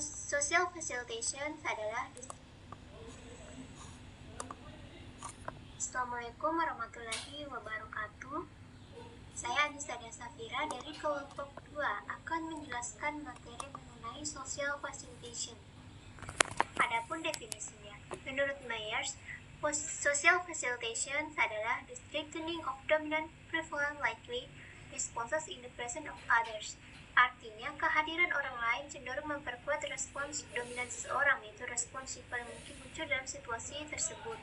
Social facilitation adalah Assalamualaikum warahmatullahi wabarakatuh. Saya Anissa Safira dari kelompok 2 akan menjelaskan materi mengenai social facilitation. Adapun definisinya, menurut Myers, social facilitation adalah the strengthening of dominant, prevalent, likely responses in the presence of others. Artinya, kehadiran orang lain cenderung memperkuat respons dominan seseorang, yaitu respons yang paling mungkin muncul dalam situasi tersebut.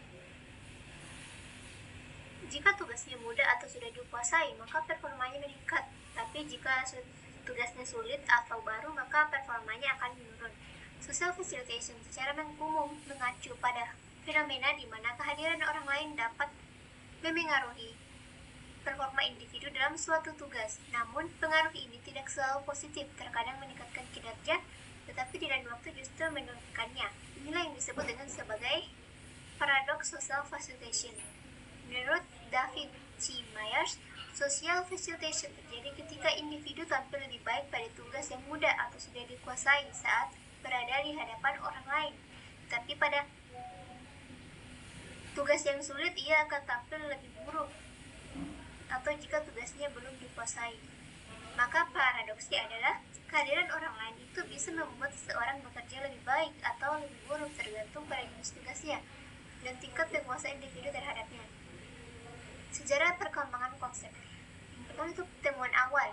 Jika tugasnya mudah atau sudah dikuasai, maka performanya meningkat. Tapi jika tugasnya sulit atau baru, maka performanya akan menurun. Social facilitation secara umum mengacu pada fenomena di mana kehadiran orang lain dapat memengaruhi performa individu dalam suatu tugas. Namun, pengaruh ini tidak selalu positif, terkadang meningkatkan kinerja, tetapi di lain waktu justru menurunkannya. Inilah yang disebut dengan sebagai paradoks social facilitation. Menurut David C. Myers, social facilitation terjadi ketika individu tampil lebih baik pada tugas yang mudah atau sudah dikuasai saat berada di hadapan orang lain. Tapi pada tugas yang sulit, ia akan tampil lebih buruk atau jika tugasnya belum dikuasai. Maka paradoksnya adalah kehadiran orang lain itu bisa membuat seseorang bekerja lebih baik atau lebih buruk tergantung pada jenis tugasnya dan tingkat penguasaan individu terhadapnya. Sejarah perkembangan konsep. Yang pertama itu temuan awal.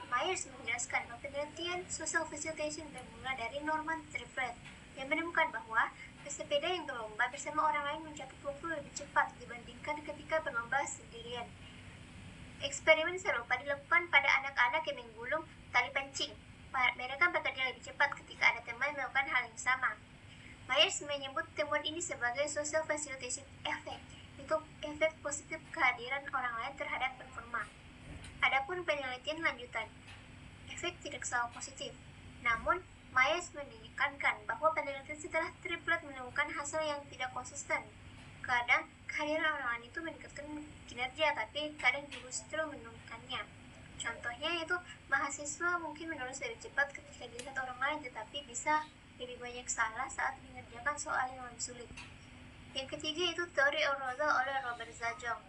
Myers menjelaskan bahwa penelitian social facilitation bermula dari Norman Triplett yang menemukan bahwa pesepeda yang berlomba bersama orang lain mencapai waktu lebih cepat dibandingkan ketika berlomba sendirian. Eksperimen serupa dilakukan pada anak-anak yang menggulung tali pancing. Mereka bekerja lebih cepat ketika ada teman melakukan hal yang sama. Myers menyebut temuan ini sebagai social facilitation effect, itu efek positif kehadiran orang lain terhadap performa. Adapun penelitian lanjutan, efek tidak selalu positif. Namun, Myers menekankan bahwa penelitian setelah Triplett menemukan hasil yang tidak konsisten. Kadang kehadiran orang lain itu meningkatkan kinerja, tapi kadang justru menurunkannya. Contohnya itu mahasiswa mungkin menulis lebih cepat ketika dilihat orang lain, tetapi bisa lebih banyak salah saat mengerjakan soal yang lebih sulit. Yang ketiga itu teori arousal oleh Robert Zajong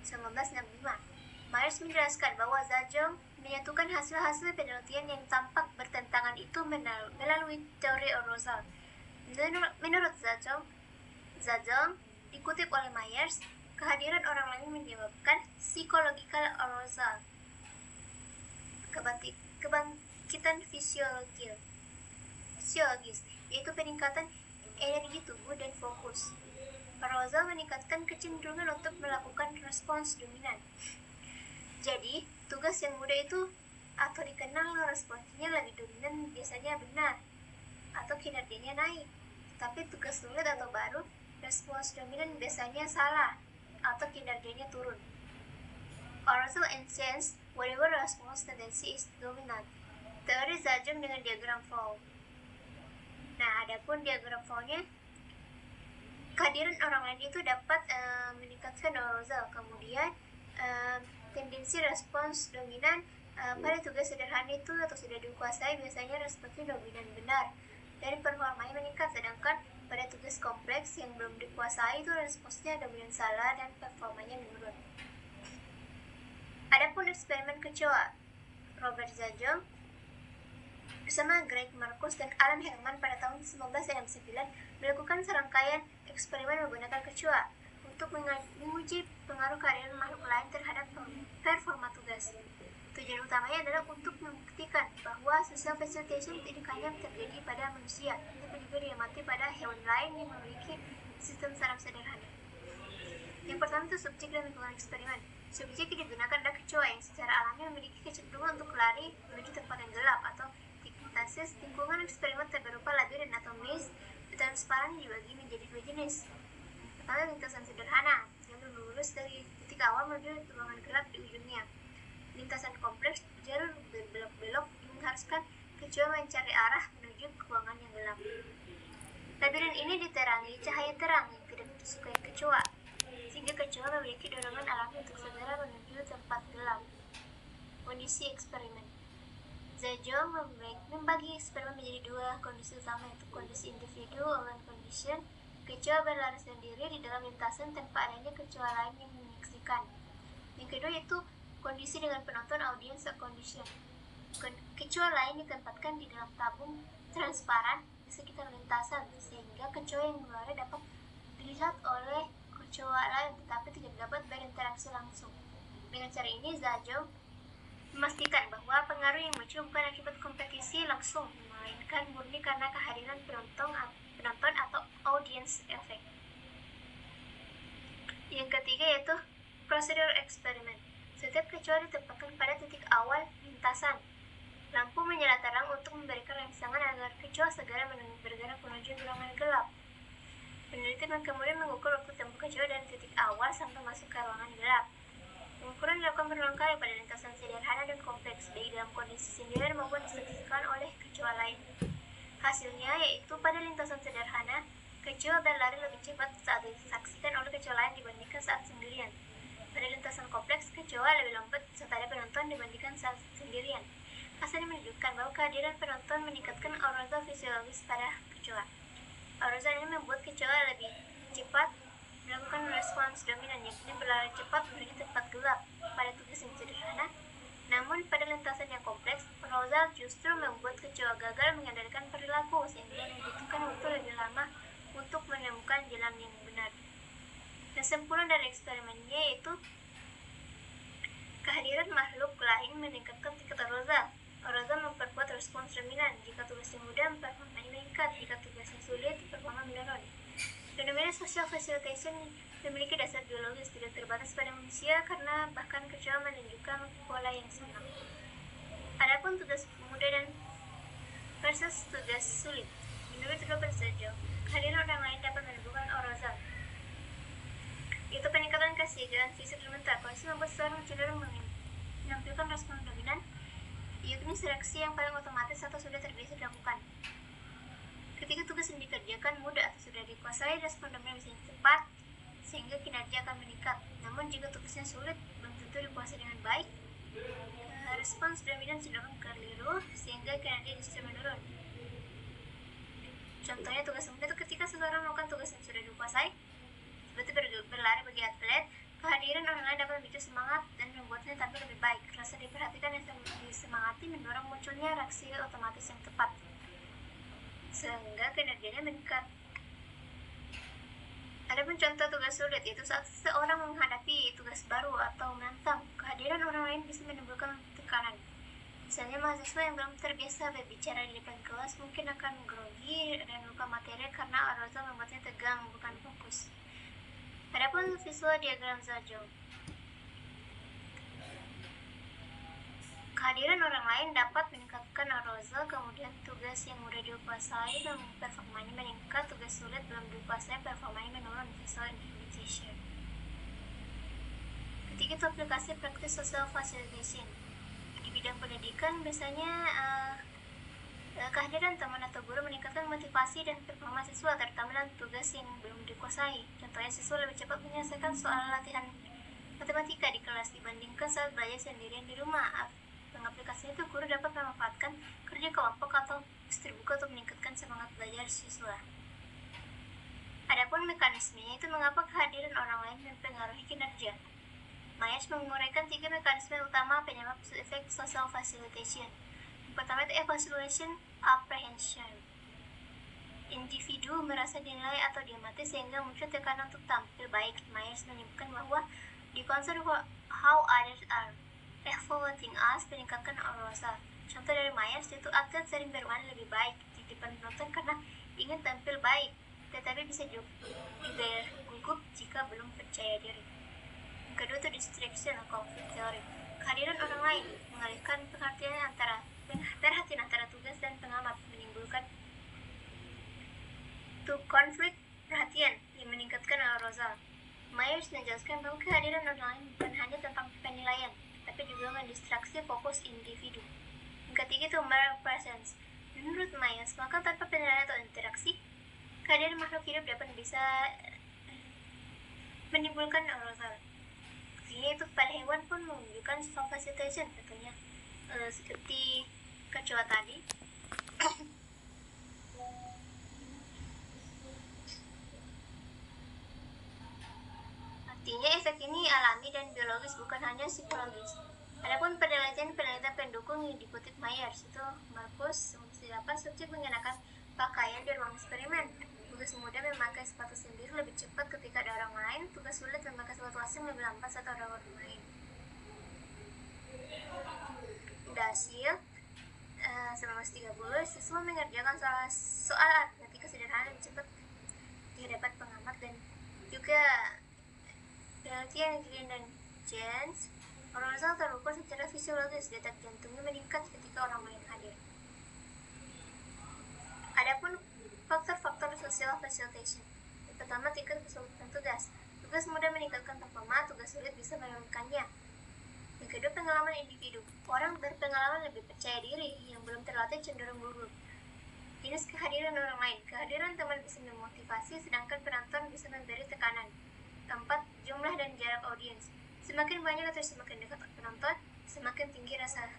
1965. Myers menjelaskan bahwa Zajong menyatukan hasil-hasil penelitian yang tampak bertentangan itu melalui teori arousal. Menurut Zajong dikutip oleh Myers, kehadiran orang lain menyebabkan psychological arousal, kebangkitan fisiologis, yaitu peningkatan energi tubuh dan fokus. Arousal meningkatkan kecenderungan untuk melakukan respons dominan. Jadi, tugas yang mudah itu atau dikenal responsnya lebih dominan biasanya benar atau kinerjanya naik. Tapi tugas sulit atau baru, respons dominan biasanya salah atau kinerjanya turun. Arousal enhances whatever response tendency is dominant. Teori Zajong dengan diagram flow. Nah, adapun diagram flow-nya, kehadiran orang lain itu dapat meningkatkan arousal. Kemudian tendensi respons dominan pada tugas sederhana itu atau sudah dikuasai biasanya responsnya dominan benar dan performanya meningkat, sedangkan pada tugas kompleks yang belum dikuasai itu responsnya dominan salah dan performanya menurun. Adapun eksperimen kecoa, Robert Zajong bersama Greg Marcus dan Alan Herman pada tahun 1969 melakukan serangkaian eksperimen menggunakan kecoa untuk menguji pengaruh kehadiran makhluk lain terhadap performa tugas. Tujuan utamanya adalah untuk membuktikan bahwa social facilitation tidak hanya terjadi pada manusia, tapi juga diamati pada hewan lain yang memiliki sistem saraf sederhana. Yang pertama itu subjek dan lingkungan eksperimen. Subjek yang digunakan adalah kecoa yang secara alami memiliki kecenderungan untuk lari menuju tempat yang gelap atau hipnosis. Lingkungan eksperimen berupa labirin atau maze transparan dibagi menjadi dua jenis. Pertama, lintasan sederhana yang lurus dari titik awal menuju ruangan gelap di ujungnya. Lintasan kompleks jalur berbelok-belok yang mengharuskan kecoa mencari arah menuju ke ruangan yang gelap. Labirin ini diterangi cahaya terang yang tidak disukai kecoa, sehingga kecoa memiliki dorongan alami untuk segera menuju tempat gelap. Kondisi eksperimen. Zajong membagi eksperimen menjadi dua kondisi utama, yaitu kondisi individu alone condition. Kecoa berlari sendiri di dalam lintasan tanpa adanya kecoa lain yang menyaksikan. Yang kedua yaitu kondisi dengan penonton, audience condition. Kecoa lain ditempatkan di dalam tabung transparan di sekitar lintasan sehingga kecoa yang berlari dapat dilihat oleh kecoa lain tetapi tidak dapat berinteraksi langsung. Dengan cara ini Zhao memastikan bahwa pengaruh yang muncul bukan akibat kompetisi langsung, melainkan murni karena kehadiran penonton atau audience effect. Yang ketiga yaitu prosedur eksperimen. Setiap kecoa ditempatkan pada titik awal lintasan. Lampu menyala terang untuk memberikan rangsangan agar kecoa segera bergerak menuju ruangan gelap. Peneliti kemudian mengukur waktu tempuh kecoa dari titik awal sampai masuk ke ruangan gelap. Pengukuran dilakukan berulang kali pada lintasan sederhana dan kompleks, baik dalam kondisi sendirian maupun disaksikan oleh kecoa lain. Hasilnya yaitu pada lintasan sederhana, kecoa berlari lebih cepat saat disaksikan oleh kecoa lain dibandingkan saat sendirian. Pada lintasan kompleks, kecoa lebih lambat saat ada penonton dibandingkan saat sendirian. Hasilnya menunjukkan bahwa kehadiran penonton meningkatkan arousal fisiologis pada kecoa. Arousal ini membuat kecoa lebih cepat melakukan respons dominan, yakni berlari cepat menuju tempat gelap pada tugas yang sederhana. Namun pada lintasan yang kompleks, arousal justru membuat kecoa gagal mengendalikan perilaku sehingga membutuhkan waktu lebih lama untuk menemukan jalan yang benar. Kesimpulan dari eksperimennya yaitu kehadiran makhluk lain meningkatkan tingkat arousal. Arousal memperkuat respons dominan. Jika tugasnya mudah, performanya meningkat. Jika tugasnya sulit, performa menurun. Fenomena social facilitation memiliki dasar biologis tidak terbatas pada manusia karena bahkan kecoa menunjukkan pola yang sama. Adapun tugas mudah dan versus tugas sulit. Menurut Robert Zhao, kehadiran orang lain dapat menimbulkan arousal. Itu peningkatan kesiagaan fisik dan mental. Kondisi membuat seseorang cenderung menampilkan respons dominan, yakni seleksi yang paling otomatis atau sudah terbiasa dilakukan. Ketika tugas yang dikerjakan mudah atau sudah dikuasai, respon dominan bisa cepat sehingga kinerja akan meningkat. Namun jika tugasnya sulit, belum tentu dikuasai dengan baik, respons dominan cenderung keliru sehingga kinerja justru menurun. Contohnya tugas mudah itu ketika seseorang melakukan tugas yang sudah dikuasai, seperti berlari bagi atlet, kehadiran orang lain dapat memicu semangat dan membuatnya tampil lebih baik. Rasa diperhatikan yang disemangati mendorong munculnya reaksi otomatis yang tepat, sehingga kinerjanya meningkat. Adapun contoh tugas sulit itu saat seseorang menghadapi tugas baru atau menantang, kehadiran orang lain bisa menimbulkan tekanan. Misalnya mahasiswa yang belum terbiasa berbicara di depan kelas mungkin akan grogi dan lupa materi karena arousal membuatnya tegang, bukan fokus. Adapun visual diagram Zhao, kehadiran orang lain dapat meningkatkan arousal, kemudian tugas yang mudah dikuasai dan performanya meningkat, tugas sulit belum dikuasai, performanya menurun, visual inhibition. Ketiga itu aplikasi praktis social facilitation. Di bidang pendidikan biasanya kehadiran teman atau guru meningkatkan motivasi dan performa siswa, terutama dalam tugas yang belum dikuasai. Contohnya siswa lebih cepat menyelesaikan soal latihan matematika di kelas dibandingkan saat belajar sendirian di rumah. Aplikasi itu guru dapat memanfaatkan kerja kelompok atau terbuka untuk meningkatkan semangat belajar siswa. Adapun mekanismenya itu mengapa kehadiran orang lain mempengaruhi kinerja. Myers menguraikan 3 mekanisme utama penyebab efek social facilitation. Yang pertama itu evaluation apprehension. Individu merasa dinilai atau diamati sehingga muncul tekanan untuk tampil baik. Myers menyebutkan bahwa di concern how others are evaluating us meningkatkan arousal. Contoh dari Myers yaitu atlet sering bermain lebih baik di depan penonton karena ingin tampil baik, tetapi bisa juga gugup jika belum percaya diri. Yang kedua itu distraction atau conflict theory. Kehadiran orang lain mengalihkan perhatian antara tugas dan pengamat, menimbulkan konflik perhatian yang meningkatkan arousal. Myers menjelaskan bahwa kehadiran orang lain bukan hanya tentang penilaian, tapi juga mendistraksi fokus individu. Yang ketiga itu mere presence. Menurut Myers, maka tanpa penilaian atau interaksi, kehadiran makhluk hidup dapat bisa menimbulkan arousal. Artinya itu pada hewan pun menunjukkan social facilitation, tentunya seperti kecoa tadi. Intinya efek ini alami dan biologis, bukan hanya psikologis. Adapun penelitian pendukung yang dikutip Myers itu Marcus 8 subjek mengenakan pakaian di ruang eksperimen. Tugas mudah memakai sepatu sendiri lebih cepat ketika ada orang lain. Tugas sulit memakai sepatu asing lebih lambat saat ada orang lain. Hasil 1930 siswa mengerjakan soal aritmatika sederhana lebih cepat di hadapan pengamat, dan juga penelitian Green dan Jens, Arousal terukur secara fisiologis, detak jantungnya meningkat ketika orang lain hadir. Adapun faktor-faktor social facilitation. Pertama, tingkat kesulitan tugas. Tugas mudah meningkatkan performa, tugas sulit bisa menurunkannya. Yang kedua, pengalaman individu. Orang berpengalaman lebih percaya diri, yang belum terlatih cenderung gugup. Jenis kehadiran orang lain. Kehadiran teman bisa memotivasi, sedangkan penonton bisa memberi tekanan. Keempat, jumlah dan jarak audiens. Semakin banyak atau semakin dekat penonton, semakin tinggi rasa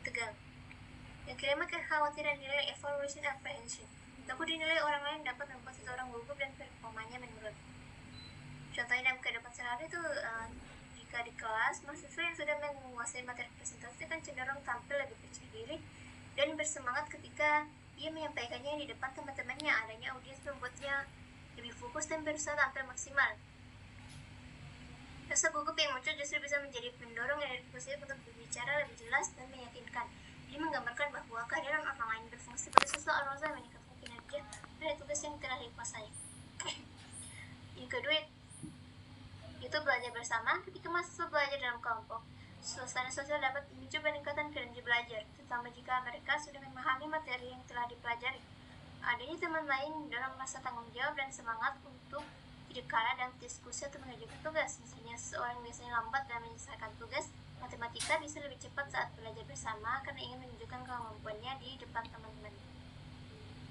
tegang. Yang kelima, kekhawatiran nilai evaluation apprehension. Takut dinilai orang lain dapat membuat seseorang gugup dan performanya menurun. Contohnya dalam kehidupan sehari itu, jika di kelas, mahasiswa yang sudah menguasai materi presentasi kan cenderung tampil lebih percaya diri dan bersemangat ketika ia menyampaikannya di depan teman-temannya. Adanya audiens membuatnya lebih fokus dan berusaha tampil maksimal. Rasa gugup yang muncul justru bisa menjadi pendorong energi positif untuk berbicara lebih jelas dan meyakinkan. Ini menggambarkan bahwa kehadiran orang lain berfungsi sebagai sosok arousal yang meningkatkan kinerja pada tugas yang telah dikuasai. Yang kedua, itu belajar bersama. Ketika mahasiswa belajar dalam kelompok, suasana sosial dapat memicu peningkatan kinerja belajar, terutama jika mereka sudah memahami materi yang telah dipelajari. Adanya teman lain dalam rasa tanggung jawab dan semangat untuk tidak kalah dalam diskusi atau mengerjakan tugas. Misalnya, seseorang biasanya lambat dalam menyelesaikan tugas matematika bisa lebih cepat saat belajar bersama karena ingin menunjukkan kemampuannya di depan teman-teman.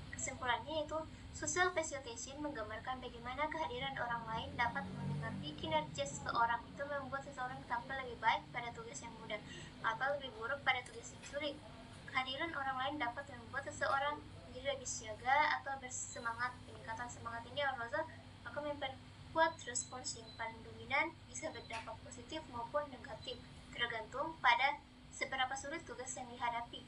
Kesimpulannya yaitu, social facilitation menggambarkan bagaimana kehadiran orang lain dapat mengenali kinerja seseorang. Itu membuat seseorang tampil lebih baik pada tugas yang mudah atau lebih buruk pada tugas yang sulit. Kehadiran orang lain dapat membuat seseorang menjadi lebih siaga atau bersemangat. Peningkatan semangat ini arousal akan memperkuat respons yang paling dominan, bisa berdampak positif maupun negatif, tergantung pada seberapa sulit tugas yang dihadapi.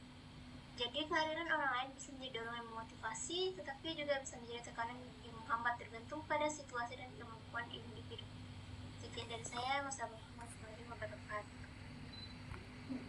Jadi kehadiran orang lain bisa menjadi dorongan memotivasi, tetapi juga bisa menjadi tekanan yang menghambat, tergantung pada situasi dan kemampuan individu. Sekian dari saya, wassalamualaikum warahmatullahi wabarakatuh.